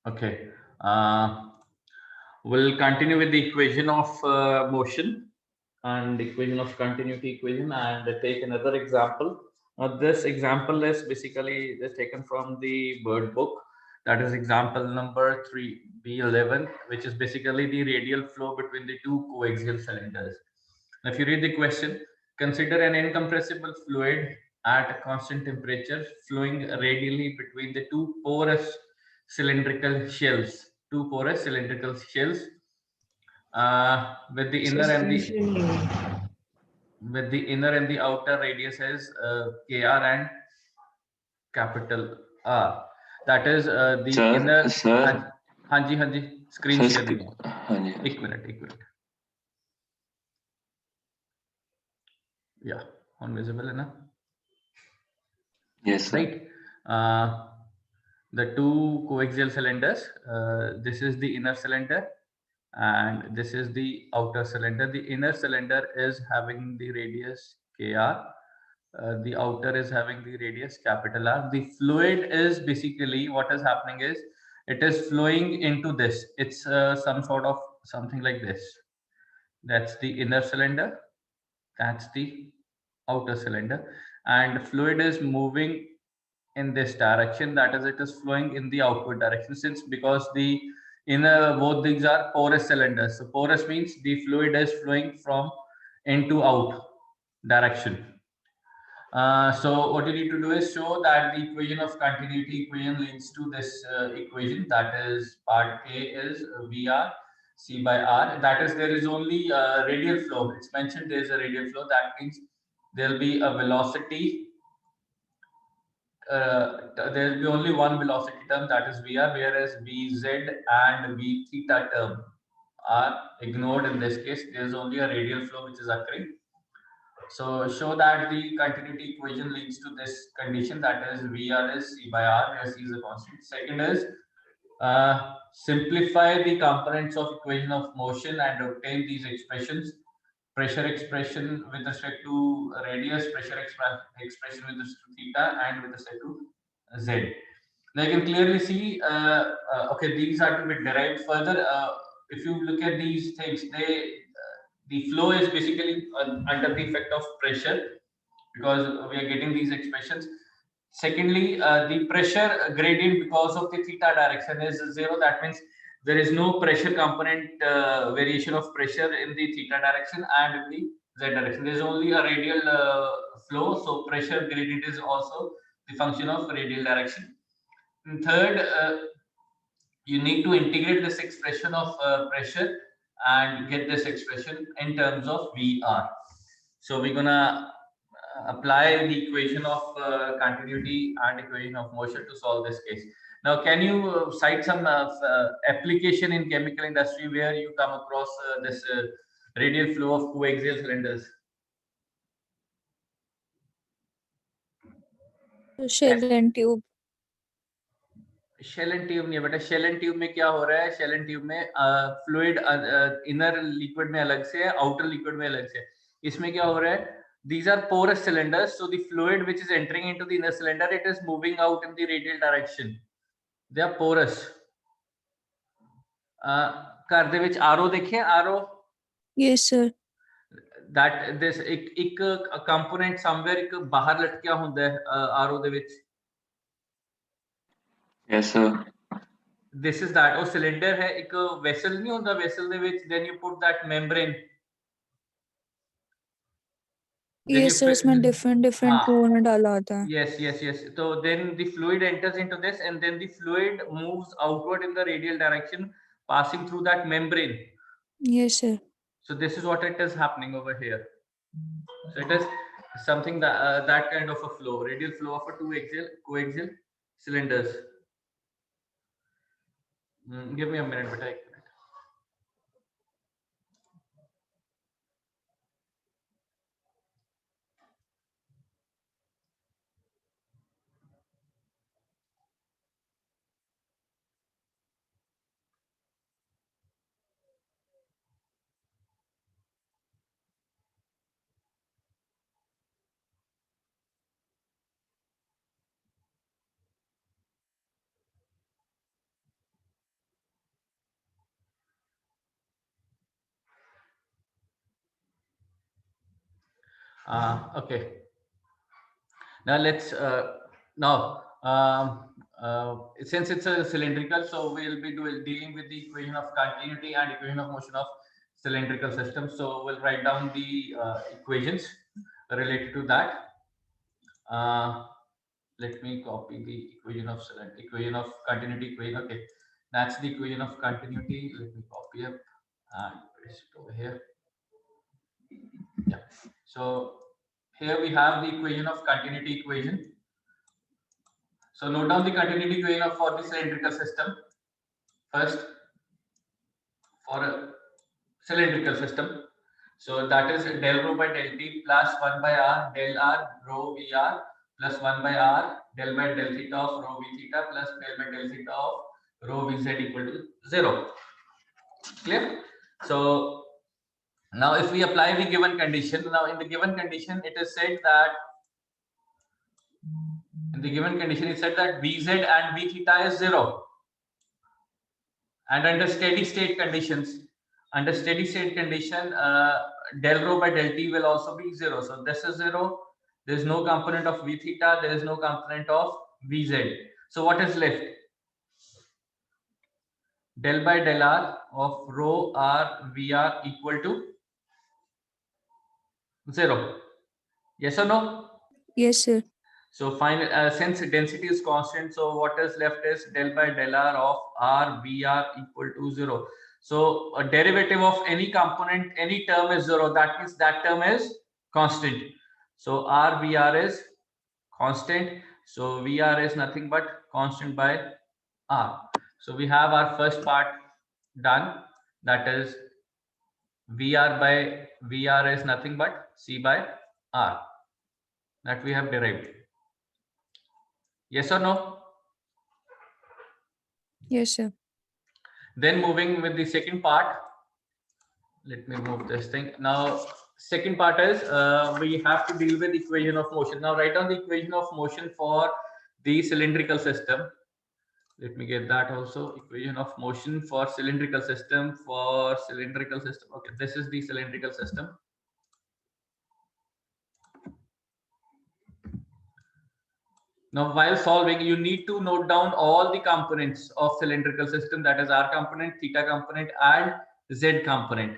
Okay. We'll continue with the equation of motion and equation of continuity equation and take another example. This example is basically taken from the Bird book. That is example number 3B11, which is basically the radial flow between the two coaxial cylinders. Now, if you read the question, consider an incompressible fluid at a constant temperature flowing radially between the two porous cylindrical shells. Two porous cylindrical shells with the inner and the outer radiuses kr and capital R. That is the inner. हाँ जी हाँ जी screen share नहीं हुआ एक minute या on visible है ना Yes, sir. right the two coaxial cylinders, this is the inner cylinder and this is the outer cylinder. The inner cylinder is having the radius kr, the outer is having the radius capital R. The fluid is basically what is happening is it is flowing into this. It's some sort of something like this. That's the inner cylinder, that's the outer cylinder, and fluid is moving in this direction, that is it is flowing in the outward direction, since because the inner both these are porous cylinders. So porous means the fluid is flowing from in to out direction. So what you need to do is show that the equation of continuity equation leads to this equation, that is part A is VR C by R. That is there is only radial flow. It's mentioned there is a radial flow. That means there will be a velocity. There will be only one velocity term, that is VR, whereas Vz and V theta term are ignored in this case. There is only a radial flow which is occurring. So show that the continuity equation leads to this condition, that is VR is C by R, where C is a constant. Second is simplify the components of equation of motion and obtain these expressions. Pressure expression with respect to radius, pressure expression with respect to theta, and with respect to Z. Now you can clearly see, okay, these are to be derived further. If you look at these things, the flow is basically under the effect of pressure, because we are getting these expressions. Secondly, the pressure gradient because of the theta direction is zero. That means there is no pressure component variation of pressure in the theta direction and in the z direction. There is only a radial flow, so pressure gradient is also the function of radial direction. And third, you need to integrate this expression of pressure and get this expression in terms of VR. So we're gonna apply the equation of continuity and equation of motion to solve this case. Now, can you cite some application in chemical industry where you come across this radial flow of coaxial cylinders? Shell and tube. Shell and tube नहीं है बेटा. Shell and tube में क्या हो रहा है? Shell and tube में fluid inner liquid में अलग से है, आउटर लिक्विड में अलग से है. इसमें क्या हो रहा है? These are porous cylinders, so the fluid which is entering into the inner cylinder, it is moving out in the radial direction. They are porous. घर ਦੇ ਵਿੱਚ ਆਰਓ ਦੇਖਿਆ? RO? Yes sir. That this ਇੱਕ component somewhere ਇੱਕ ਬਾਹਰ ਲਟਕਿਆ ਹੁੰਦਾ ਹੈ RO ਦੇ ਵਿੱਚ. Yes sir. This is that. ਉਹ ਸਿਲੰਡਰ ਹੈ, ਇੱਕ ਵੈਸਲ ਨਹੀਂ ਹੁੰਦਾ, ਵੈਸਲ ਦੇ ਵਿੱਚ then you put that membrane. Yes sir, इसमें different component डाला होता है. Yes. So then the fluid enters into this and then the fluid moves outward in the radial direction, passing through that membrane. Yes sir. So this is what it is happening over here. So it is something that that kind of a flow, radial flow of a two coaxial cylinders. Give me a minute, beta. Okay. Now let's since it's a cylindrical, so we'll be dealing with the equation of continuity and equation of motion of cylindrical system. So we'll write down the equations related to that. Let me copy the equation of continuity equation. Okay, that's the equation of continuity. Let me copy up and paste it over here. Yeah. So here we have the equation of continuity equation. So note down the continuity equation for the cylindrical system. First, for a cylindrical system, so that is del rho by del t plus 1 by r del r rho vr plus 1 by r del by del theta of rho v theta plus del by del theta of rho vz equal to 0. Clear? So now if we apply the given condition, now in the given condition it is said that vz and v theta is 0, and under steady state condition, del rho by del t will also be 0. So this is 0. There is no component of v theta. There is no component of vz. So what is left? Del by del r of rho r vr equal to 0. Yes or no? Yes, sir. So final, since density is constant, so what is left is del by del r of r vr equal to 0. So a derivative of any component, any term is 0. That means that term is constant. So r vr is constant. So vr is nothing but constant by r. So we have our first part done. That is vr is nothing but c by r, that we have derived. Yes or no? Yes, sir. Then moving with the second part, let me move this thing. Now, second part is we have to deal with equation of motion. Now, write down the equation of motion for the cylindrical system. Let me get that also. Equation of motion for cylindrical system. Okay, this is the cylindrical system. Now, while solving, you need to note down all the components of cylindrical system, that is r component, theta component, and z component.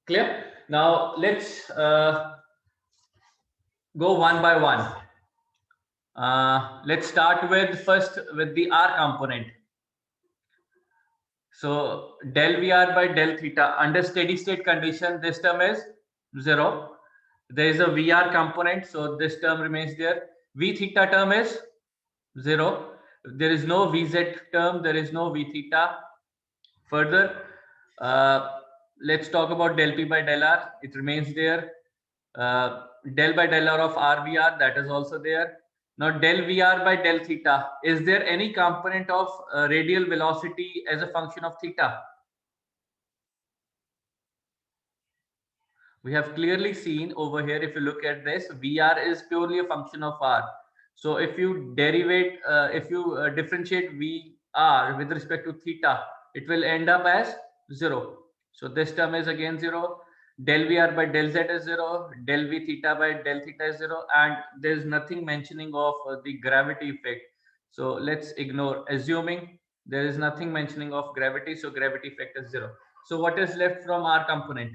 Clear? Now, let's go one by one. Let's start first with the r component. So del Vr by del theta under steady state condition, this term is 0. There is a Vr component, so this term remains there. V theta term is 0. There is no Vz term, there is no V theta. Further, let's talk about del P by del R. It remains there. Del by del R of RVR, that is also there. Now del Vr by del theta, is there any component of radial velocity as a function of theta? We have clearly seen over here, if you look at this, Vr is purely a function of R. So if you differentiate Vr with respect to theta, it will end up as 0. So this term is again 0. Del Vr by del z is 0. Del V theta by del theta is 0. And there is nothing mentioning of the gravity effect. So let's ignore, assuming there is nothing mentioning of gravity. So gravity effect is 0. So what is left from R component?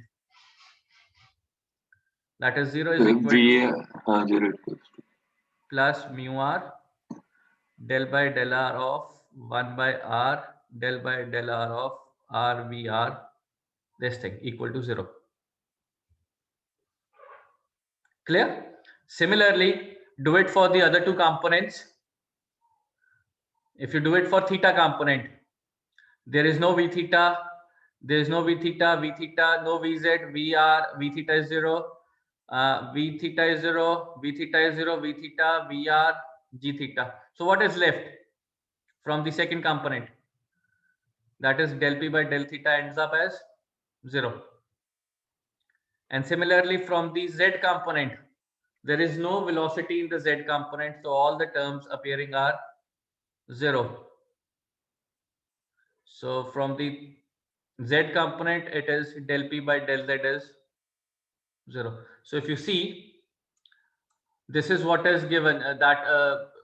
That is 0 is equal to 0 plus mu r del by del r of 1 by r del by del r of r vr, this thing equal to 0. Clear? Similarly, do it for the other two components. If you do it for theta component, there is no v theta, there is no v theta, no vz, vr, v theta is 0. V theta is 0, V theta is 0, V theta, VR, G theta. So what is left from the second component? That is del P by del theta ends up as 0. And similarly from the Z component, there is no velocity in the Z component. So all the terms appearing are 0. So from the Z component, it is del P by del Z is 0. So if you see, this is what is given that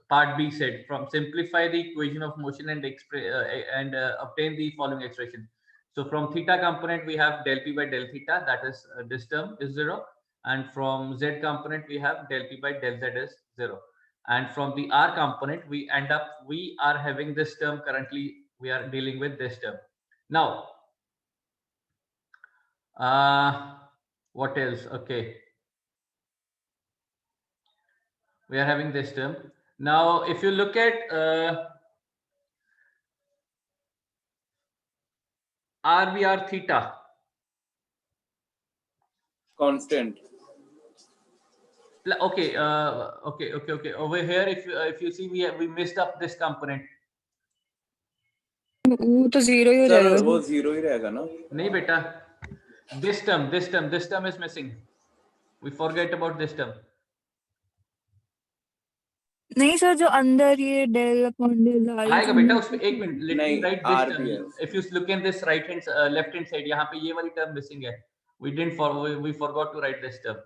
part B said, from simplify the equation of motion and obtain the following expression. So from theta component we have del p by del theta, that is this term is 0, and from z component we have del p by del z is 0, and from the r component we are having this term. Currently we are dealing with this term. Now what else? Okay, we are having this term. Now if you look at RVR theta, constant. Okay, okay. Over here, if you see, we missed up this component. वो तो zero ही हो Sir, जाएगा वो zero ही रहेगा ना? नहीं बेटा, this term is missing. We forget about this term. नहीं सर, जो अंदर ये del upon del r आएगा बेटा उसमें. एक minute, let me write this term. RBS. If you look in this left hand side, यहाँ पे ये वाली term missing है. We forgot to write this term.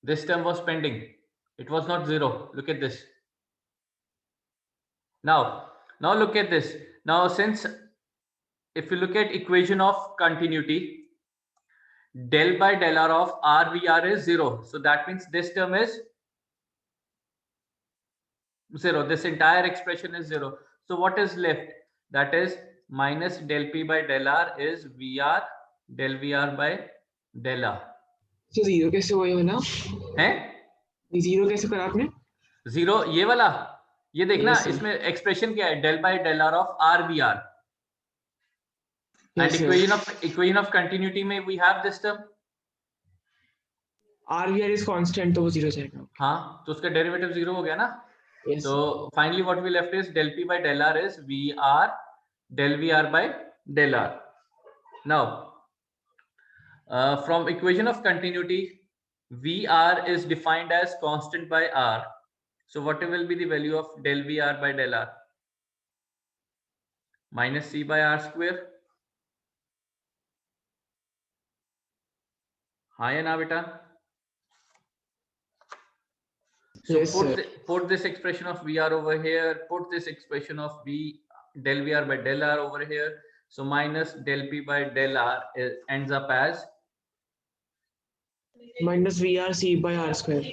This term was pending. It was not 0. Look at this. Now look at this. Now since if you look at equation of continuity, del by del r of RVR is 0. So that means this term is 0. This entire expression is 0. So what is left? That is minus del P by del R is VR del VR by del R. तो zero कैसे हुआ ये ना? है? Zero कैसे करा आपने? Zero ये वाला, ये देखना Yes, sir. इसमें एक्सप्रेशन क्या है? del by del R of RVR. And Yes, sir. equation of continuity में we have this term. RVR is constant, तो वो जीरो जाएगा. हाँ, तो उसका डेरिवेटिव 0 हो गया ना? Yes. So finally what we left is del P by del R is VR del VR by del R. Now from equation of continuity, VR is defined as constant by R. So what will be the value of del VR by del R? Minus C by R square. हाँ या ना बेटा? So Yes, put this expression of VR over here, put this expression of del VR by del R over here. So minus del P by del R ends up as minus VR C by R square.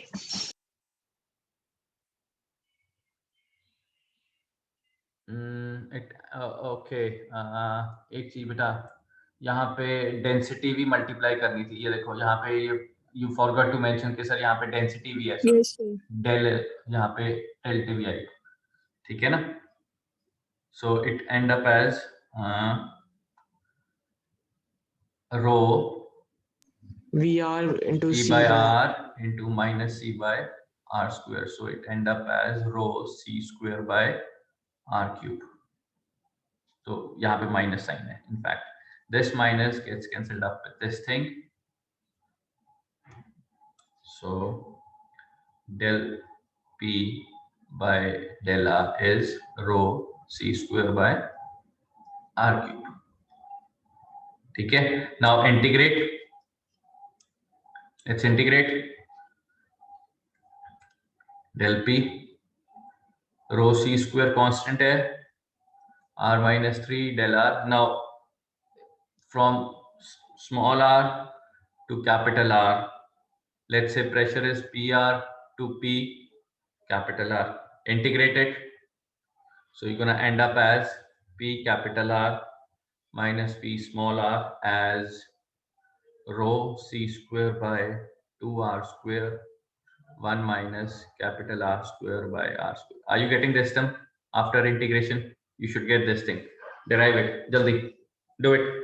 Okay, एक चीज बेटा, यहाँ पे density भी multiply करनी थी. ये देखो यहाँ पे यू फॉरगॉट टू मेंशन कि सर यहाँ पे डेंसिटी भी है. Yes, sir. डेल यहाँ पे डेल टी भी आई. ठीक है ना? So it end up as row VR into C C by by R into minus C by R square. So it end up as rho C square by R cube. So यहाँ पे minus sign है. In fact, this minus gets cancelled up with this thing. So del P by del R is rho C square by R cube. ठीक है? Now integrate. Let's integrate del P rho C square constant है, R minus 3 del R. Now from small r to capital R, let's say pressure is PR to P capital R. Integrate it. So you're going to end up as P capital R minus P small r as rho C square by 2R square 1 minus capital R square by R square. Are you getting this term? After integration, you should get this thing. Derive it. Jaldi. Do it.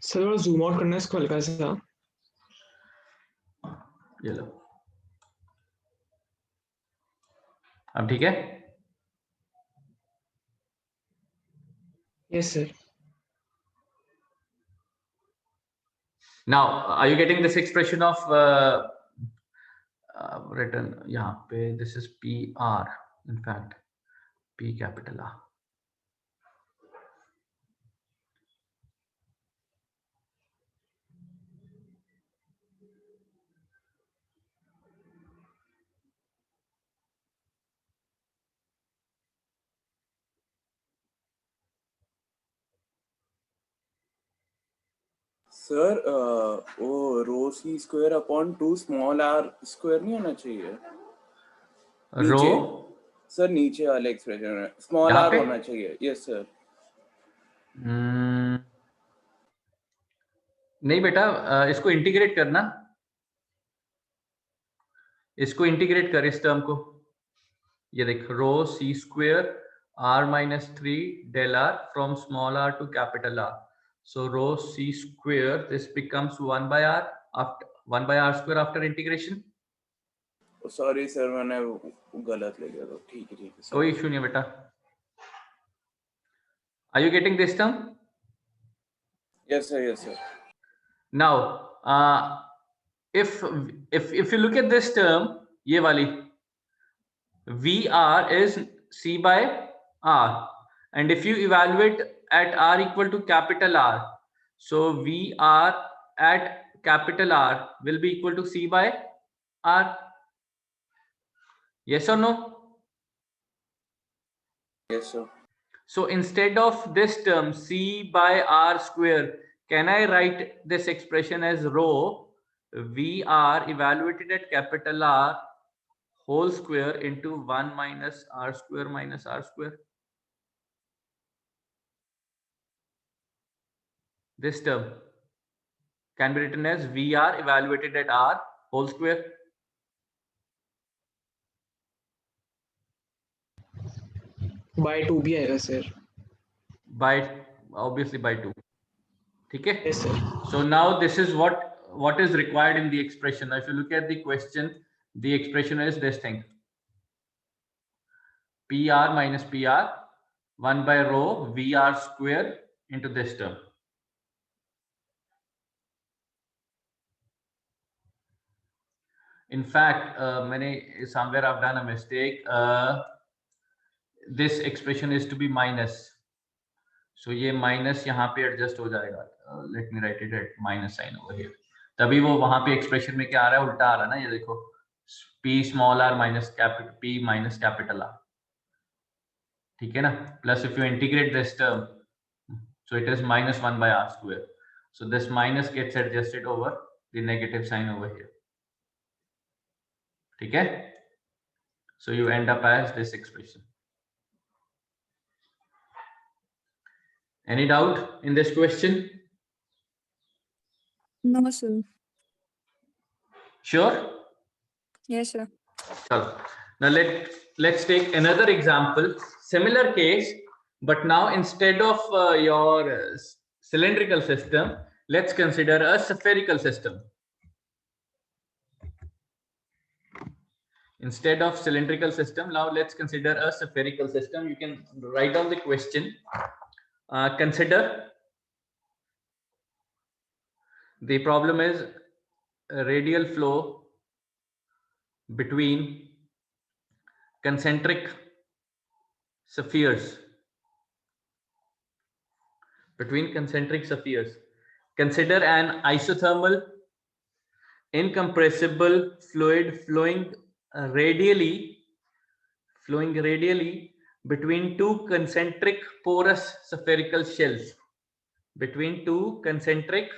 Sir थोड़ा zoom out करना है इसको हल्का सा. ये लो. अब ठीक है? Yes, sir. Now, are you getting this expression of written यहाँ पे? This is PR, in fact, P capital R. Sir वो rho c square upon 2 small r square नहीं होना चाहिए रो नीचे सर, नीचे वाले एक्सप्रेशन में स्मॉल यहाँ आर पे? होना चाहिए। Yes sir. नहीं बेटा, इसको इंटीग्रेट करना, इसको इंटीग्रेट कर इस टर्म को। ये देख, रो c square r minus 3 del r from small r to capital R. So rho c square, this becomes 1 by r after 1 by r square after integration. Sorry sir, मैंने वो गलत ले गया। तो ठीक है कोई इशू नहीं बेटा। Are you getting this term? Yes sir, yes sir. Now, if you look at this term, ये वाली VR is C by R, and if you evaluate at R equal to capital R, so VR at capital R will be equal to C by R. Yes or no? Yes sir. So instead of this term C by R square, can I write this expression as rho VR evaluated at capital R whole square into 1 minus R square minus R square? This term can be written as VR evaluated at R whole square. By 2 भी आएगा sir. By, obviously by 2. Okay. Yes sir. So now this is what is required in the expression. Now if you look at the question, the expression is this thing: PR minus PR 1 by rho VR square into this term. In fact, somewhere I've done a mistake. This expression is to be minus. So ये minus यहाँ पे adjust हो जाएगा. Let me write it at minus sign over here. तभी वो वहां पे expression में क्या आ रहा है, उल्टा आ रहा है ना, ये देखो, P small r minus capital P minus capital R. ठीक है ना? Plus if you integrate this term, so it is minus 1 by R square. So this minus gets adjusted over the negative sign over here. ठीक है? So you end up as this expression. Any doubt in this question? No, sir. Sure? Yes, sir. Now let's take another example, similar case, but now instead of your cylindrical system, let's consider a spherical system. Instead of cylindrical system, now let's consider a spherical system. You can write down the question. Consider the problem is a radial flow between concentric spheres. Consider an isothermal incompressible fluid flowing radially between two concentric porous spherical shells. Between two concentric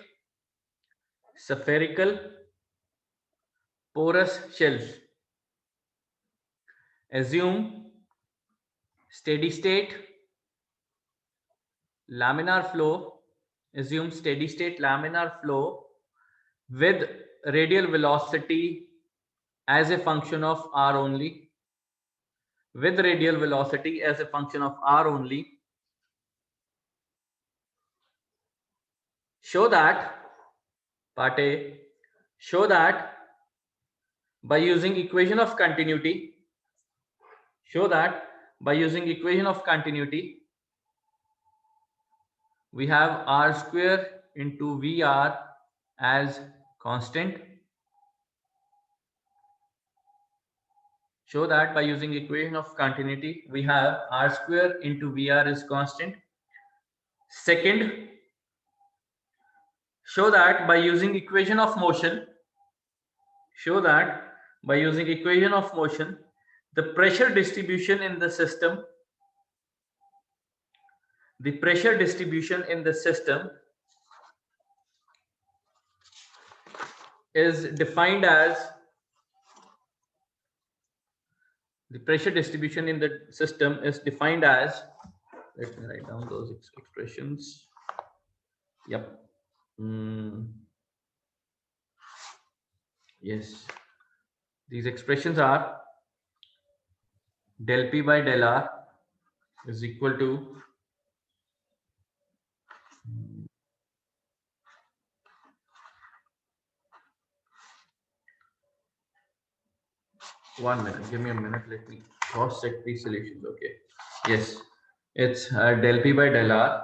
spherical porous shells. Assume steady state laminar flow. Assume steady state laminar flow with radial velocity as a function of r only. With radial velocity as a function of r only. Show that, part A, show that by using equation of continuity, show that by using equation of continuity, we have r square into VR as constant. Show that by using equation of continuity, we have r square into VR is constant. Second, show that by using equation of motion, the pressure distribution in the system, is defined as let me write down those expressions. Yep. Yes, these expressions are del P by del R is equal to one minute. Give me a minute. Let me cross check these solutions. Okay. Yes, it's del P by del R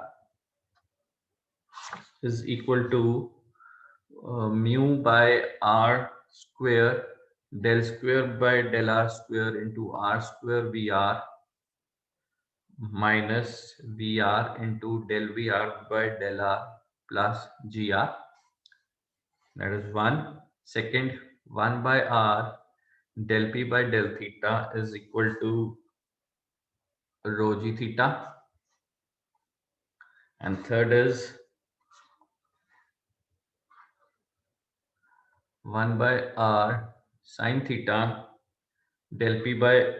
is equal to mu by R square del square by del R square into R square VR minus VR into del VR by del R plus GR. That is one. Second, 1 by R del P by del theta is equal to rho g theta. And third is 1 by R sine theta del P by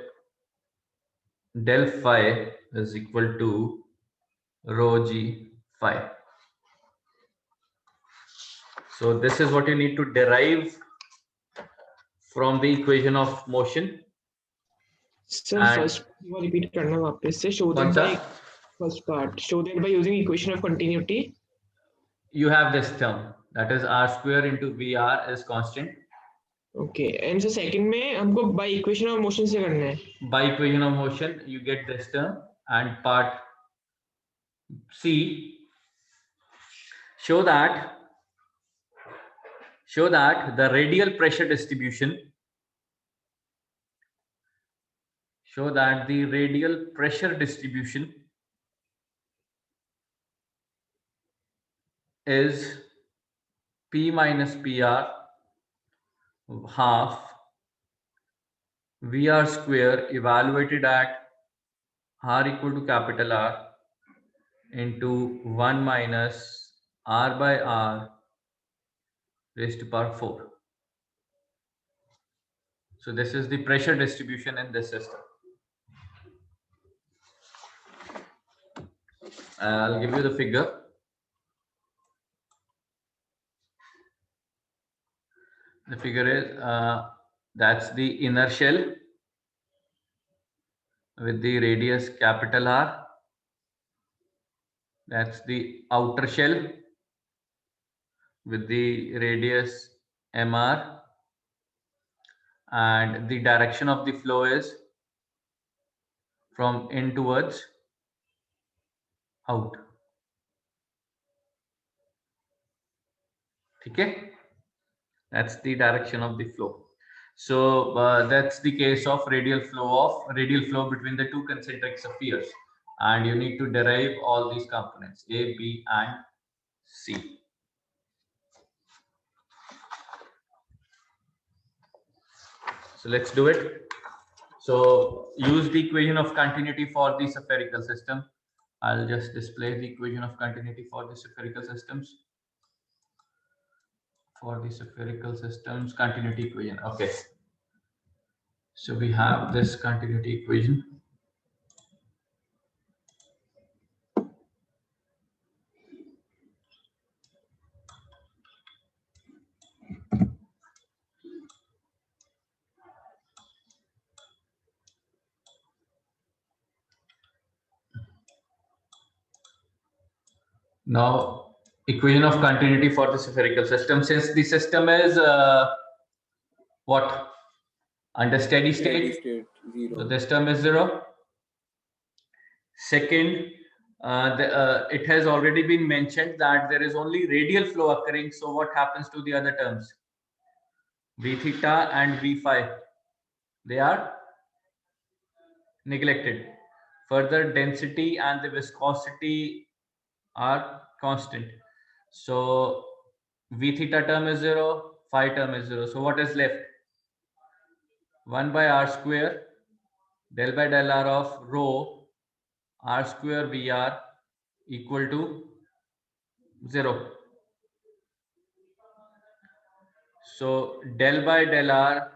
del phi is equal to rho g phi. So this is what you need to derive from the equation of motion. Sir, And- first repeat करना वापस से. Show कौन that सा? by first part. Show that by using equation of continuity. You have this term, that is R square into VR is constant. Okay. And so second में हमको by equation of motion से करना है. By equation of motion, you get this term. And part C, show that the radial pressure distribution is P minus PR half VR square evaluated at R equal to capital R into 1 minus R by R raised to power 4. So this is the pressure distribution in this system. I'll give you the figure. The figure is that's the inner shell with the radius capital R. That's the outer shell with the radius MR. And the direction of the flow is from in towards out. Okay, that's the direction of the flow. So that's the case of radial flow between the two concentric spheres, and you need to derive all these components A, B, and C. So let's do it. So use the equation of continuity for the spherical system. I'll just display the equation of continuity for the spherical systems. For the spherical systems, continuity equation. Okay. So we have this continuity equation. Now, equation of continuity for the spherical system. Since the system is what? Under steady state. 0. So this term is 0. Second, it has already been mentioned that there is only radial flow occurring. So what happens to the other terms? V theta and V phi, they are neglected. Further, density and the viscosity are constant. So V theta term is 0, phi term is 0. So what is left? 1 by r square del by del r of rho r square Vr equal to 0. So del by del r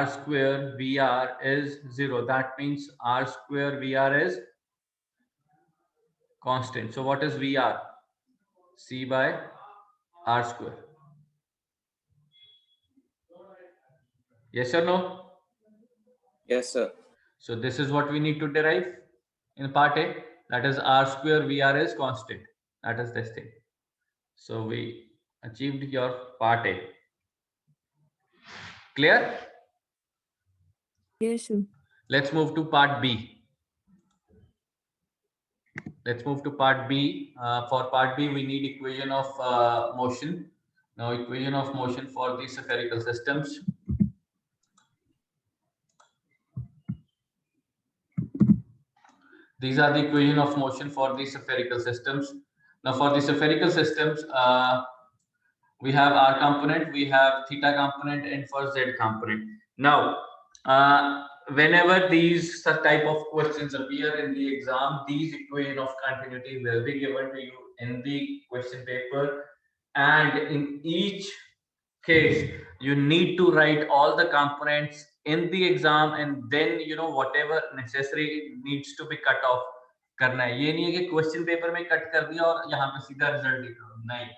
square Vr is 0. That means r square Vr is constant. So what is Vr? C by r square. Yes or no? Yes, sir. So this is what we need to derive in part A. That is r square Vr is constant. That is this thing. So we achieved your part A. Clear? Yes, sir. Let's move to part B. Let's move to part B. For part B, we need equation of motion. Now, equation of motion for the spherical systems. These are the equation of motion for the spherical systems. Now, for the spherical systems, we have r component, we have theta component, and for z component. Now, whenever these type of questions appear in the exam, these equation of continuity will be given to you in the question paper, and in each case you need to write all the components in the exam, and then whatever necessary needs to be cut off करना है. ये नहीं है कि question paper में cut कर दिया और यहाँ पे सीधा रिजल्ट लिख लो. नहीं,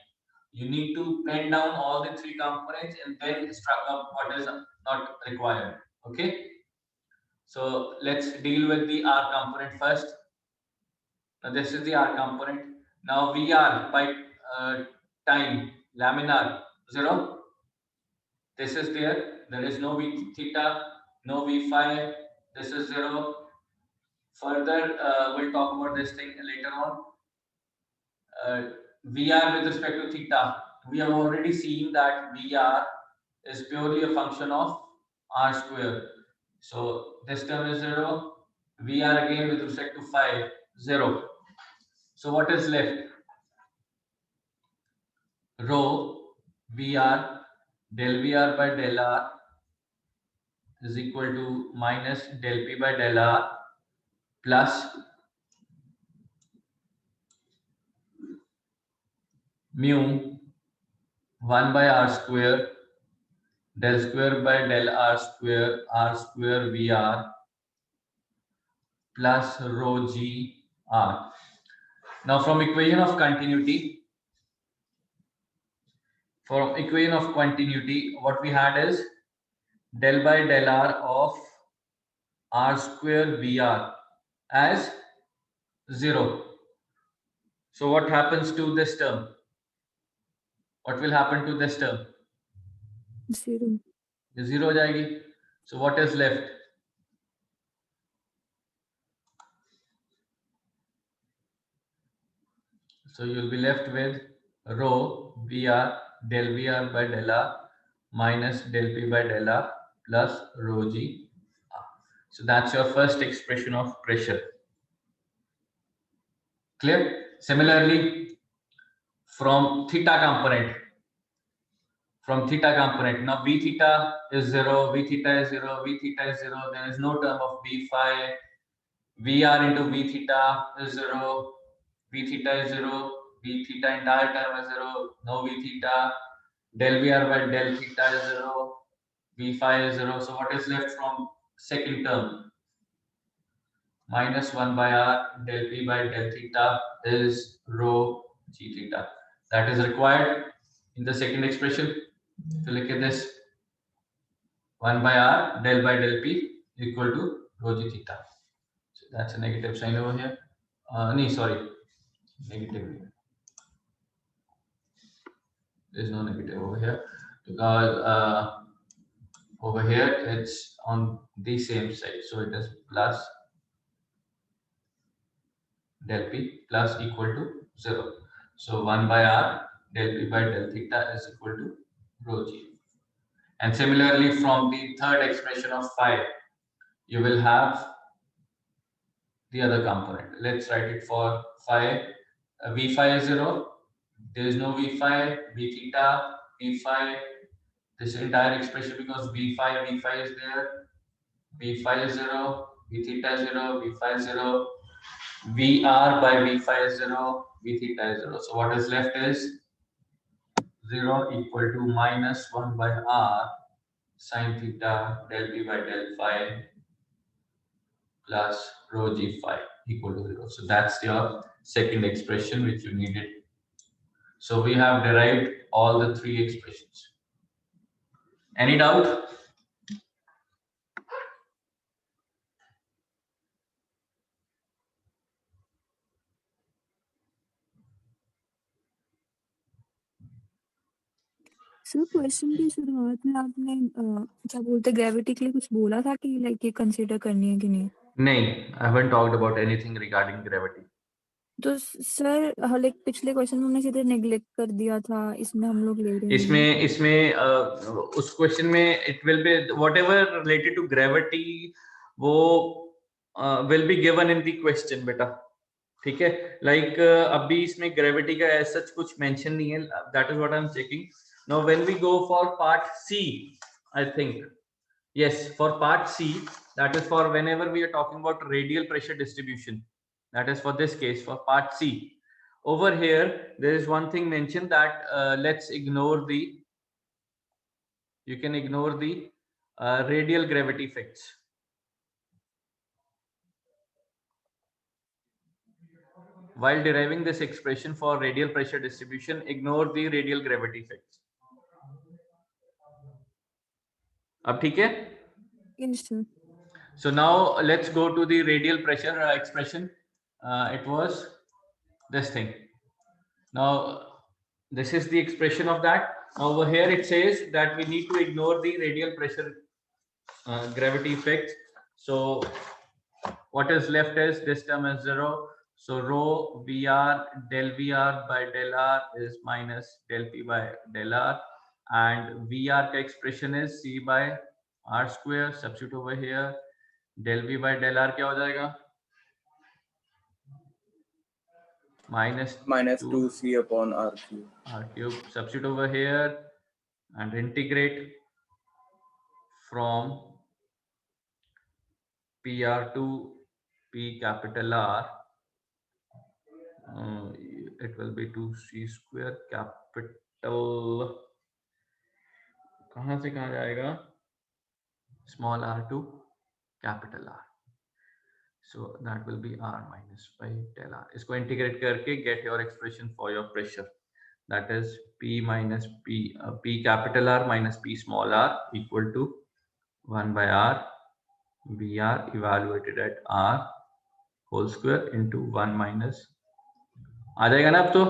you need to pen down all the three components and then struck up what is not required. Okay, so let's deal with the r component first. Now this is the r component. Now Vr by time laminar 0. This is there is no v theta, no v phi. This is 0. Further, we'll talk about this thing later on. Vr with respect to theta, we have already seen that Vr is purely a function of r square. So this term is 0. Vr again with respect to phi, 0. So what is left? Rho Vr del Vr by del r is equal to minus del P by del r plus mu 1 by r square del square by del r square Vr plus rho g r. Now from equation of continuity, what we had is del by del r of r square Vr as 0. So what happens to this term? What will happen to this term? 0. 0 हो जाएगी. So what is left? So you will be left with rho Vr del Vr by del r minus del P by del r plus rho g r. So that's your first expression of pressure. Clear? Similarly, from theta component, now v theta is 0, v theta is 0, v theta is 0. There is no term of v phi. Vr into v theta is 0, v theta is 0, v theta entire term is 0, no v theta. Del Vr by del theta is 0, v phi is 0. So what is left from second term? Minus 1 by r del P by del theta is rho g theta. That is required in the second expression. So look at this, 1 by r del by del P equal to rho g theta. So that's a negative sign over here. No, sorry, negative. There's no negative over here because Over here, it's on the same side. So it is plus del P plus equal to 0. So 1 by R del P by del theta is equal to rho G. And similarly, from the third expression of phi, you will have the other component. Let's write it for phi. V phi is 0. There is no V phi, V theta, V phi. This entire expression, because V phi is there. V phi is 0, V theta is 0, V phi is 0. VR by V phi is 0, V theta is 0. So what is left is 0 equal to minus 1 by R sine theta del P by del phi plus rho G phi equal to 0. So that's your second expression which you needed. So we have derived all the three expressions. Any doubt? Sir question की शुरुआत में आपने क्या बोलते gravity के लिए कुछ बोला था कि लाइक ये कंसीडर करनी है कि नहीं? नहीं, I haven't talked about anything regarding gravity. तो सर लाइक पिछले क्वेश्चन में हमने सीधे नेग्लेक्ट कर दिया था, इसमें हम लोग ले रहे हैं। इसमें उस क्वेश्चन में it will be whatever related to gravity वो will be given in the question बेटा, ठीक है। लाइक अभी इसमें ग्रेविटी का ऐसा कुछ मेंशन नहीं है, that is what I am checking now when we go for part C. I think yes, for part C, that is for whenever we are talking about radial pressure distribution, that is for this case for part C. Over here there is one thing mentioned that let's ignore the, you can ignore the radial gravity effects. While deriving this expression for radial pressure distribution, ignore the radial gravity effects. अब ठीक है? Yes, sir. So now let's go to the radial pressure expression. It was this thing. Now this is the expression of that. Over here it says that we need to ignore the radial pressure gravity effect. So what is left is this term is 0. So rho Vr del Vr by del R is minus del P by del R, and Vr का expression is C by R square. Substitute over here, del V by del R क्या हो जाएगा? minus 2C upon R cube. R cube. Substitute over here and integrate from PR to P capital R. It will be 2C square capital, कहाँ से कहाँ जाएगा? Small r to capital R. So that will be R minus by del R. इसको integrate करके get your expression for your pressure. That is P minus P capital R minus P small r equal to 1 by R VR evaluated at R whole square into 1 minus, आ जाएगा ना अब तो?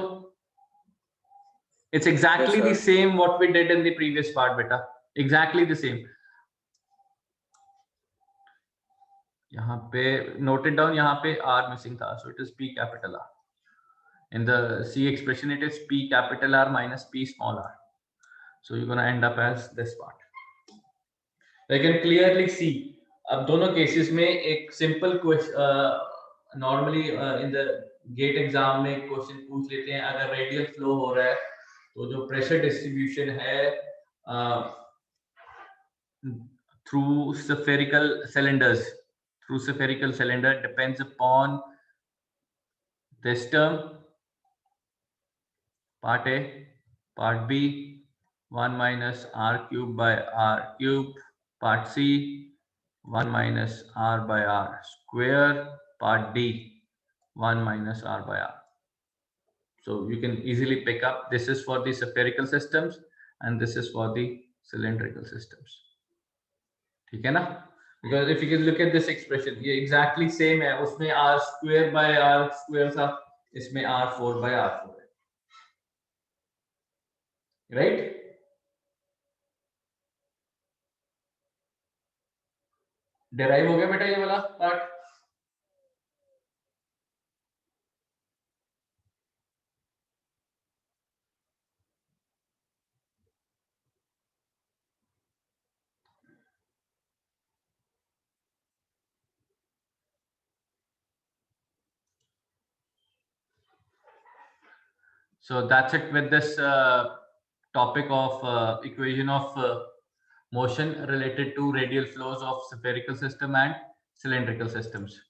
It's exactly the same what we did in the previous part beta, exactly the same. यहाँ पे noted down, यहाँ पे R missing था, so it is P capital R. In the C expression it is P capital R minus P small r. So you're gonna end up as this part. You can clearly see. अब दोनों cases में एक simple question, normally in the GATE exam में question पूछ लेते हैं, अगर radial flow हो रहा है तो जो pressure distribution है through spherical cylinders, depends upon this term, part A, part B, 1 minus R cube by R cube, part C, 1 minus R by R square, part D, 1 minus R by R. So you can easily pick up, this is for the spherical systems and this is for the cylindrical systems. ठीक है ना? Because if you can look at this expression, ये exactly same है, उसमें R square by R square था, इसमें R4 by R4 है, right? Derive हो गया बेटा ये वाला part? So that's it with this topic of equation of motion related to radial flows of spherical system and cylindrical systems.